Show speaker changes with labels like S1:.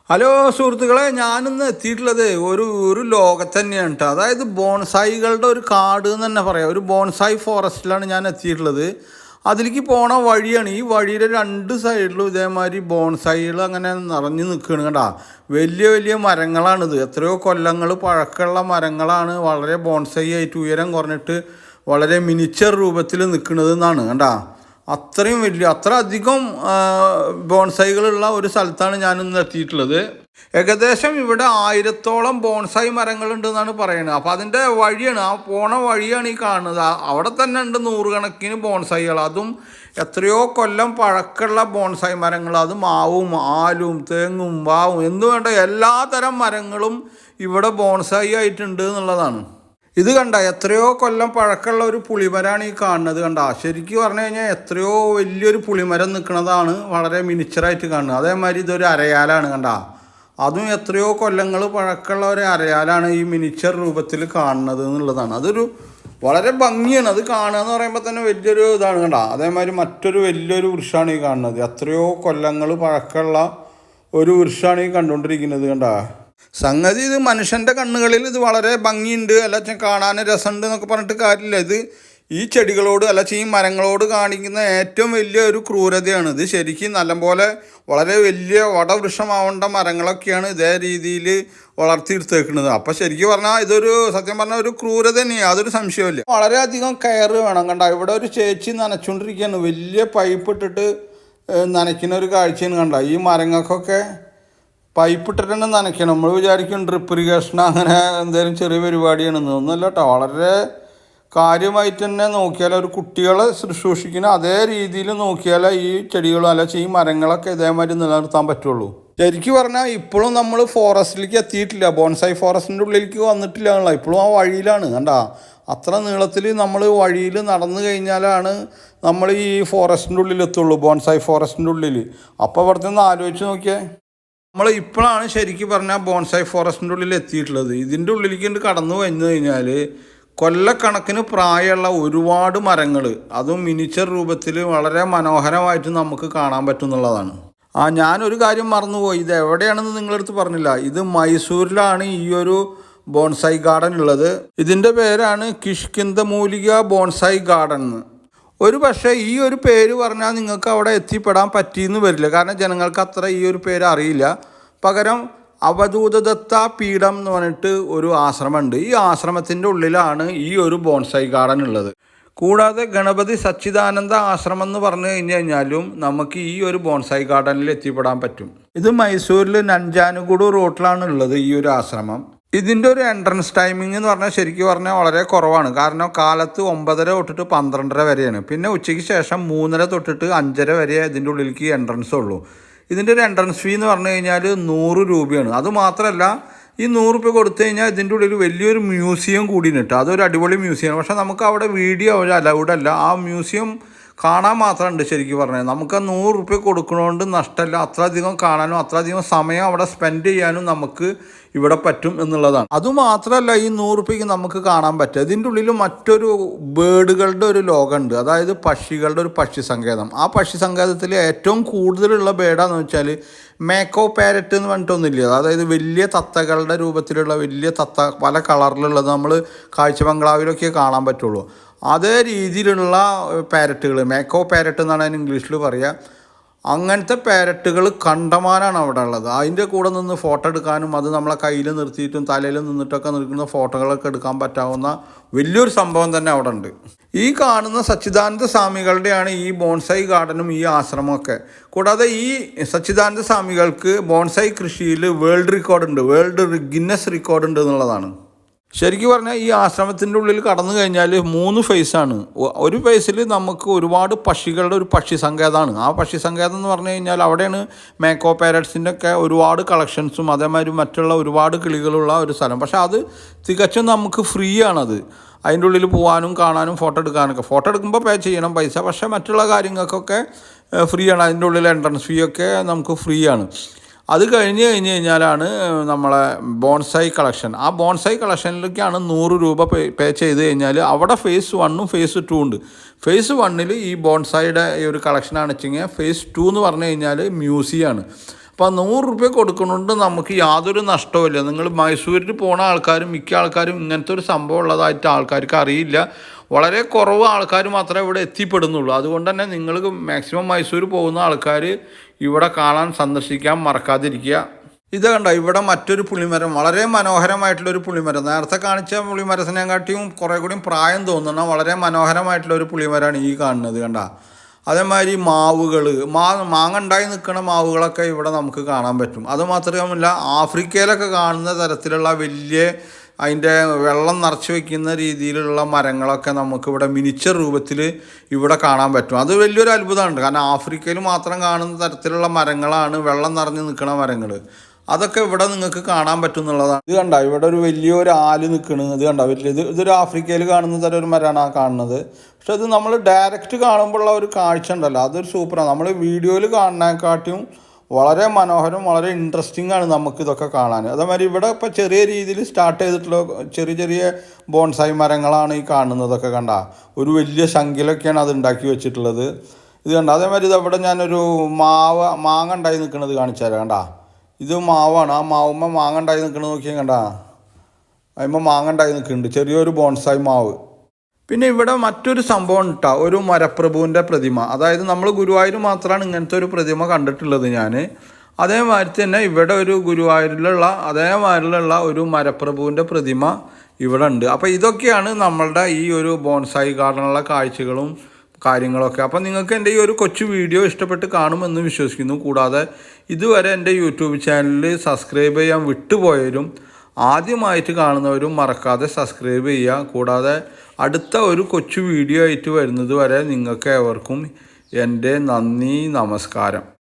S1: Hello സുഹൃത്തുക്കളെ, ഞാനിന്ന് എത്തിയിട്ടുള്ളത് ഒരു ലോകത്ത് തന്നെയാണ് കേട്ടോ. അതായത് ബോൺസായികളുടെ ഒരു കാട് എന്ന് തന്നെ പറയാം. ഒരു ബോൺസായി ഫോറസ്റ്റിലാണ് ഞാൻ എത്തിയിട്ടുള്ളത്. അതിലേക്ക് പോണ വഴിയാണ്. ഈ വഴിയുടെ രണ്ട് സൈഡിലും ഇതേമാതിരി ബോൺസായികൾ അങ്ങനെ നിറഞ്ഞു നിൽക്കുകയാണ് കേട്ടോ. വലിയ വലിയ മരങ്ങളാണിത്. എത്രയോ കൊല്ലങ്ങൾ പഴക്കമുള്ള മരങ്ങളാണ്. വളരെ ബോൺസായി ആയിട്ട് ഉയരം കുറഞ്ഞിട്ട് വളരെ മിനിച്ചർ രൂപത്തിൽ നിൽക്കുന്നത് എന്നാണ് കണ്ടാ. അത്രയും വലിയ അത്ര അധികം ബോൺസായികളുള്ള ഒരു സ്ഥലത്താണ് ഞാനിന്ന് എത്തിയിട്ടുള്ളത്. ഏകദേശം ഇവിടെ 1000-ഓളം ബോൺസായി മരങ്ങളുണ്ടെന്നാണ് പറയുന്നത്. അപ്പോൾ അതിൻ്റെ വഴിയാണ്, ആ പോണ വഴിയാണ് ഈ കാണുന്നത്. അവിടെ തന്നെ ഉണ്ട് നൂറുകണക്കിന് ബോൺസായികൾ. അതും എത്രയോ കൊല്ലം പഴക്കമുള്ള ബോൺസായി മരങ്ങൾ. അത് മാവും ആലും തേങ്ങും വാവും എന്തു വേണ്ട എല്ലാ തരം മരങ്ങളും ഇവിടെ ബോൺസായി ആയിട്ടുണ്ട് എന്നുള്ളതാണ്. ഇത് കണ്ട എത്രയോ കൊല്ലം പഴക്കമുള്ള ഒരു പുളിമരമാണ് ഈ കാണുന്നത്. കണ്ട ശരിക്കും പറഞ്ഞു കഴിഞ്ഞാൽ എത്രയോ വലിയൊരു പുളിമരം നിൽക്കുന്നതാണ് വളരെ മിനിച്ചറായിട്ട് കാണുന്നത്. അതേമാതിരി ഇതൊരു അരയാലാണ് കണ്ട. അതും എത്രയോ കൊല്ലങ്ങൾ പഴക്കമുള്ള ഒരു അരയാലാണ് ഈ മിനിച്ചർ രൂപത്തിൽ കാണുന്നത് എന്നുള്ളതാണ്. അതൊരു വളരെ ഭംഗിയാണ് അത് കാണുക എന്ന് പറയുമ്പോൾ തന്നെ വലിയൊരു ഇതാണ് കണ്ട. അതേമാതിരി മറ്റൊരു വലിയൊരു വൃക്ഷമാണ് ഈ കാണുന്നത്. എത്രയോ കൊല്ലങ്ങൾ പഴക്കമുള്ള ഒരു വൃക്ഷമാണ് ഈ കണ്ടുകൊണ്ടിരിക്കുന്നത് കണ്ട. സംഗതി ഇത് മനുഷ്യൻ്റെ കണ്ണുകളിൽ ഇത് വളരെ ഭംഗിയുണ്ട്, അല്ല കാണാൻ രസമുണ്ട് എന്നൊക്കെ പറഞ്ഞിട്ട് കാര്യമില്ല. ഇത് ഈ ചെടികളോട് അല്ല ഈ മരങ്ങളോട് കാണിക്കുന്ന ഏറ്റവും വലിയ ഒരു ക്രൂരതയാണ്. ഇത് ശരിക്കും നല്ലപോലെ വളരെ വലിയ വടവൃക്ഷമാവേണ്ട മരങ്ങളൊക്കെയാണ് ഇതേ രീതിയിൽ വളർത്തിയെടുത്തേക്കുന്നത്. അപ്പോൾ ശരിക്കും പറഞ്ഞാൽ ഇതൊരു സത്യം പറഞ്ഞാൽ ഒരു ക്രൂരത തന്നെയാണ്, അതൊരു സംശയമില്ല. വളരെയധികം കെയർ വേണം കണ്ട. ഇവിടെ ഒരു ചേച്ചി നനച്ചുകൊണ്ടിരിക്കുകയാണ്. വലിയ പൈപ്പ് ഇട്ടിട്ട് നനയ്ക്കുന്ന ഒരു കാഴ്ചയാണ് കണ്ട. ഈ മരങ്ങൾക്കൊക്കെ പൈപ്പ് ഇട്ടിട്ട് തന്നെ നനയ്ക്കണം. നമ്മൾ വിചാരിക്കും ഡ്രിപ്പ് ഇറിഗേഷൻ അങ്ങനെ എന്തെങ്കിലും ചെറിയ പരിപാടിയാണെന്ന്. ഒന്നുമല്ല കേട്ടോ, വളരെ കാര്യമായിട്ട് തന്നെ നോക്കിയാൽ ഒരു കുട്ടികളെ ശുശ്രൂഷിക്കുന്ന അതേ രീതിയിൽ നോക്കിയാലേ ഈ ചെടികളും അല്ല ഈ മരങ്ങളൊക്കെ ഇതേമാതിരി നിലനിർത്താൻ പറ്റുള്ളൂ. ശരിക്കും പറഞ്ഞാൽ ഇപ്പോഴും നമ്മൾ ഫോറസ്റ്റിലേക്ക് എത്തിയിട്ടില്ല, ബോൺസായി ഫോറസ്റ്റിൻ്റെ ഉള്ളിലേക്ക് വന്നിട്ടില്ല. ഇപ്പോഴും ആ വഴിയിലാണ് കണ്ട. അത്ര നീളത്തിൽ നമ്മൾ വഴിയിൽ നടന്നു കഴിഞ്ഞാലാണ് നമ്മൾ ഈ ഫോറസ്റ്റിൻ്റെ ഉള്ളിൽ എത്തുള്ളൂ, ബോൺസായി ഫോറസ്റ്റിൻ്റെ ഉള്ളിൽ. അപ്പോൾ ഇവിടുത്തെ ഒന്ന് ആലോചിച്ച് നോക്കിയേ. നമ്മൾ ഇപ്പോഴാണ് ശരിക്കും പറഞ്ഞാൽ ബോൺസായി ഫോറസ്റ്റിൻ്റെ ഉള്ളിൽ എത്തിയിട്ടുള്ളത്. ഇതിൻ്റെ ഉള്ളിലേക്ക് കടന്നു വന്നു കഴിഞ്ഞാൽ കൊല്ലക്കണക്കിന് പ്രായമുള്ള ഒരുപാട് മരങ്ങൾ, അതും മിനിച്ചർ രൂപത്തിൽ വളരെ മനോഹരമായിട്ട് നമുക്ക് കാണാൻ പറ്റുന്നുള്ളതാണ്. ഞാനൊരു കാര്യം മറന്നുപോയി. ഇത് എവിടെയാണെന്ന് നിങ്ങളടുത്ത് പറഞ്ഞില്ല. ഇത് മൈസൂരിലാണ് ഈ ഒരു ബോൺസായി ഗാർഡൻ ഉള്ളത്. ഇതിൻ്റെ പേരാണ് കിഷ്കിന്ധമൂലിക ബോൺസായി ഗാർഡൻ എന്ന്. ഒരു പക്ഷേ ഈ ഒരു പേര് പറഞ്ഞാൽ നിങ്ങൾക്ക് അവിടെ എത്തിപ്പെടാൻ പറ്റിയെന്ന് വരില്ല, കാരണം ജനങ്ങൾക്ക് അത്ര ഈ ഒരു പേര് അറിയില്ല. പകരം അവധൂതദത്ത പീഠം എന്ന് പറഞ്ഞിട്ട് ഒരു ആശ്രമമുണ്ട്. ഈ ആശ്രമത്തിൻ്റെ ഉള്ളിലാണ് ഈ ഒരു ബോൺസായി ഗാർഡൻ ഉള്ളത്. കൂടാതെ ഗണപതി സച്ചിദാനന്ദ ആശ്രമം എന്ന് പറഞ്ഞു കഴിഞ്ഞാലും നമുക്ക് ഈ ഒരു ബോൺസായി ഗാർഡനിൽ എത്തിപ്പെടാൻ പറ്റും. ഇത് മൈസൂരിൽ നഞ്ചാനുഗുഡു റോട്ടിലാണ് ഉള്ളത് ഈ ഒരു ആശ്രമം. ഇതിൻ്റെ ഒരു എൻട്രൻസ് ടൈമിംഗ് എന്ന് പറഞ്ഞാൽ ശരിക്കും പറഞ്ഞാൽ വളരെ കുറവാണ്. കാരണം കാലത്ത് 9:30 തൊട്ടിട്ട് 12:30 വരെയാണ്. പിന്നെ ഉച്ചയ്ക്ക് ശേഷം 3:30 തൊട്ടിട്ട് 5:30 വരെ ഇതിൻ്റെ ഉള്ളിലേക്ക് എൻട്രൻസ് ഉള്ളൂ. ഇതിൻ്റെ ഒരു എൻട്രൻസ് ഫീ എന്ന് പറഞ്ഞു കഴിഞ്ഞാൽ 100 രൂപയാണ്. അതുമാത്രമല്ല, ഈ 100 രൂപ കൊടുത്തു കഴിഞ്ഞാൽ ഇതിൻ്റെ ഉള്ളിൽ വലിയൊരു മ്യൂസിയം കൂടി ഉണ്ട്. അതൊരു അടിപൊളി മ്യൂസിയമാണ്. പക്ഷേ നമുക്ക് അവിടെ വീഡിയോ ഒരു അലൗഡ് അല്ല. ആ മ്യൂസിയം കാണാൻ മാത്രമുണ്ട്. ശരിക്കും പറഞ്ഞാൽ നമുക്ക് 100 രൂപ കൊടുക്കണോണ്ട് നഷ്ടമല്ല. അത്രയധികം കാണാനും അത്രയധികം സമയം അവിടെ സ്പെൻഡ് ചെയ്യാനും നമുക്ക് ഇവിടെ പറ്റും എന്നുള്ളതാണ്. അതുമാത്രമല്ല, ഈ 100 രൂപയ്ക്ക് നമുക്ക് കാണാൻ പറ്റും. ഇതിൻ്റെ ഉള്ളിൽ മറ്റൊരു ബേഡുകളുടെ ഒരു ലോകമുണ്ട്. അതായത് പക്ഷികളുടെ ഒരു പക്ഷി സങ്കേതം. ആ പക്ഷി സങ്കേതത്തിൽ ഏറ്റവും കൂടുതലുള്ള ബേഡാന്ന് വെച്ചാൽ മേക്കോ പാരറ്റ് എന്ന് പറഞ്ഞിട്ടൊന്നുമില്ല. അതായത് വലിയ തത്തകളുടെ രൂപത്തിലുള്ള വലിയ തത്ത, പല കളറിലുള്ളത് നമ്മൾ കാഴ്ച ബംഗ്ലാവിലൊക്കെ കാണാൻ പറ്റുള്ളൂ. അതേ രീതിയിലുള്ള പാരറ്റുകൾ, മേക്കോ പാരറ്റ് എന്നാണ് അതിന് ഇംഗ്ലീഷിൽ പറയുക. അങ്ങനത്തെ പാരറ്റുകൾ കണ്ടമാനാണ് അവിടെ ഉള്ളത്. അതിൻ്റെ കൂടെ നിന്ന് ഫോട്ടോ എടുക്കാനും അത് നമ്മളെ കയ്യിൽ നിർത്തിയിട്ടും തലയിൽ നിന്നിട്ടൊക്കെ നിൽക്കുന്ന ഫോട്ടോകളൊക്കെ എടുക്കാൻ പറ്റാവുന്ന വലിയൊരു സംഭവം തന്നെ അവിടെ ഉണ്ട്. ഈ കാണുന്ന സച്ചിദാനന്ദ സ്വാമികളുടെയാണ് ഈ ബോൺസായി ഗാർഡനും ഈ ആശ്രമമൊക്കെ. കൂടാതെ ഈ സച്ചിദാനന്ദ സ്വാമികൾക്ക് ബോൺസായി കൃഷിയിൽ വേൾഡ് ഗിന്നസ് റെക്കോർഡ് ഉണ്ട് എന്നുള്ളതാണ്. ശരിക്കും പറഞ്ഞാൽ ഈ ആശ്രമത്തിൻ്റെ ഉള്ളിൽ കടന്നു കഴിഞ്ഞാൽ 3 ഫേസാണ്. ഒരു ഫേസിൽ നമുക്ക് ഒരുപാട് പക്ഷികളുടെ ഒരു പക്ഷി സങ്കേതമാണ്. ആ പക്ഷി സങ്കേതം എന്ന് പറഞ്ഞു കഴിഞ്ഞാൽ അവിടെയാണ് മേക്കോ പാരറ്റ്സിൻ്റെ ഒക്കെ ഒരുപാട് കളക്ഷൻസും അതേമാതിരി മറ്റുള്ള ഒരുപാട് കിളികളുള്ള ഒരു സ്ഥലം. പക്ഷേ അത് തികച്ചും നമുക്ക് ഫ്രീ ആണത്. അതിൻ്റെ ഉള്ളിൽ പോകാനും കാണാനും ഫോട്ടോ എടുക്കാനൊക്കെ. ഫോട്ടോ എടുക്കുമ്പോൾ പേ ചെയ്യണം പൈസ, പക്ഷേ മറ്റുള്ള കാര്യങ്ങൾക്കൊക്കെ ഫ്രീ ആണ്. അതിൻ്റെ ഉള്ളിൽ എൻട്രൻസ് ഫീ ഒക്കെ നമുക്ക് ഫ്രീ ആണ്. അത് കഴിഞ്ഞ് കഴിഞ്ഞാലാണ് നമ്മളെ ബോൺസായി കളക്ഷൻ. ആ ബോൺസായി കളക്ഷനിലേക്കാണ് 100 രൂപ പേ ചെയ്ത് കഴിഞ്ഞാൽ അവിടെ ഫേസ് 1ഉം ഫേസ് 2 ഉണ്ട്. ഫേസ് 1ൽ ഈ ബോൺസായിയുടെ ഈ ഒരു കളക്ഷനാണ് വെച്ചെങ്കിൽ ഫേസ് 2 എന്ന് പറഞ്ഞു കഴിഞ്ഞാൽ മ്യൂസിയമാണ്. അപ്പോൾ 100 രൂപ കൊടുക്കുന്നുണ്ട് നമുക്ക് യാതൊരു നഷ്ടവുമില്ല. നിങ്ങൾ മൈസൂരിൽ പോണ ആൾക്കാരും മിക്ക ആൾക്കാരും ഇങ്ങനത്തെ ഒരു സംഭവം ഉള്ളതായിട്ട് ആൾക്കാർക്ക് അറിയില്ല. വളരെ കുറവ് ആൾക്കാർ മാത്രമേ ഇവിടെ എത്തിപ്പെടുന്നുള്ളൂ. അതുകൊണ്ട് തന്നെ നിങ്ങൾ മാക്സിമം മൈസൂർ പോകുന്ന ആൾക്കാർ ഇവിടെ കാണാൻ സന്ദർശിക്കാൻ മറക്കാതിരിക്കുക. ഇത് കണ്ട, ഇവിടെ മറ്റൊരു പുളിമരം, വളരെ മനോഹരമായിട്ടുള്ളൊരു പുളിമരം. നേരത്തെ കാണിച്ച പുളിമരത്തിനെക്കാട്ടിയും കുറേ കൂടി പ്രായം തോന്നുന്ന വളരെ മനോഹരമായിട്ടുള്ളൊരു പുളിമരമാണ് ഈ കാണുന്നത്. കണ്ട, അതേമാതിരി മാവുകൾ, മാങ്ങ ഉണ്ടായി നിൽക്കുന്ന മാവുകളൊക്കെ ഇവിടെ നമുക്ക് കാണാൻ പറ്റും. അതുമാത്രമല്ല, ആഫ്രിക്കയിലൊക്കെ കാണുന്ന തരത്തിലുള്ള വലിയ അതിൻ്റെ വെള്ളം നിറച്ച് വയ്ക്കുന്ന രീതിയിലുള്ള മരങ്ങളൊക്കെ നമുക്കിവിടെ മിനിച്ചർ രൂപത്തിൽ ഇവിടെ കാണാൻ പറ്റും. അത് വലിയൊരു അത്ഭുതമുണ്ട്. കാരണം ആഫ്രിക്കയിൽ മാത്രം കാണുന്ന തരത്തിലുള്ള മരങ്ങളാണ് വെള്ളം നിറഞ്ഞ് നിൽക്കുന്ന മരങ്ങൾ. അതൊക്കെ ഇവിടെ നിങ്ങൾക്ക് കാണാൻ പറ്റും എന്നുള്ളതാണ്. ഇത് കണ്ട, ഇവിടെ ഒരു വലിയൊരു ആല് നിൽക്കുന്നത്. ഇത് കണ്ട, ഇതൊരു ആഫ്രിക്കയിൽ കാണുന്ന തരം ഒരു മരമാണ് ആ കാണുന്നത്. പക്ഷെ അത് നമ്മൾ ഡയറക്റ്റ് കാണുമ്പോഴുള്ള ഒരു കാഴ്ച ഉണ്ടല്ലോ, അതൊരു സൂപ്പറാണ്. നമ്മൾ വീഡിയോയിൽ കാണുന്നതിനെക്കാട്ടിയും വളരെ മനോഹരം, വളരെ ഇൻട്രസ്റ്റിംഗ് ആണ് നമുക്കിതൊക്കെ കാണാൻ. അതേമാതിരി ഇവിടെ ഇപ്പോൾ ചെറിയ രീതിയിൽ സ്റ്റാർട്ട് ചെയ്തിട്ടുള്ള ചെറിയ ചെറിയ ബോൺസായി മരങ്ങളാണ് ഈ കാണുന്നതൊക്കെ. കണ്ട, ഒരു വലിയ ശങ്കിലൊക്കെയാണ് അത് ഉണ്ടാക്കി വെച്ചിട്ടുള്ളത്. ഇത് കണ്ട, അതേമാതിരി ഇതവിടെ ഞാനൊരു മാങ്ങ ഉണ്ടായി നിൽക്കുന്നത് കാണിച്ചു തരാം. കണ്ട, ഇത് മാവാണ്. ആ മാവുമ്പോൾ മാങ്ങ ഉണ്ടായി നിൽക്കുന്നത് നോക്കിയാൽ കണ്ട, അതിമ്പോൾ മാങ്ങ ഉണ്ടായി നിൽക്കുന്നുണ്ട്, ചെറിയൊരു ബോൺസായി മാവ്. പിന്നെ ഇവിടെ മറ്റൊരു സംഭവം ഇട്ടാ, ഒരു മരപ്രഭുവിൻ്റെ പ്രതിമ. അതായത് നമ്മൾ ഗുരുവായൂർ മാത്രമാണ് ഇങ്ങനത്തെ ഒരു പ്രതിമ കണ്ടിട്ടുള്ളത് ഞാൻ. അതേമാതിരി തന്നെ ഇവിടെ ഒരു ഗുരുവായൂരിലുള്ള അതേമാതിരിയുള്ള ഒരു മരപ്രഭുവിൻ്റെ പ്രതിമ ഇവിടെ ഉണ്ട്. അപ്പോൾ ഇതൊക്കെയാണ് നമ്മളുടെ ഈ ഒരു ബോൺസായി ഗാർഡനുള്ള കാഴ്ചകളും കാര്യങ്ങളൊക്കെ. അപ്പോൾ നിങ്ങൾക്ക് എൻ്റെ ഈ ഒരു കൊച്ചു വീഡിയോ ഇഷ്ടപ്പെട്ട് കാണുമെന്ന് വിശ്വസിക്കുന്നു. കൂടാതെ ഇതുവരെ എൻ്റെ യൂട്യൂബ് ചാനൽ സബ്സ്ക്രൈബ് ചെയ്യാൻ വിട്ടുപോയവരും ആദ്യമായിട്ട് കാണുന്നവരും മറക്കാതെ സബ്സ്ക്രൈബ് ചെയ്യുക. കൂടാതെ അടുത്ത ഒരു കൊച്ചു വീഡിയോ ആയിട്ട് വരുന്നത് വരെ നിങ്ങൾക്ക് ഏവർക്കും എൻ്റെ നന്ദി, നമസ്കാരം.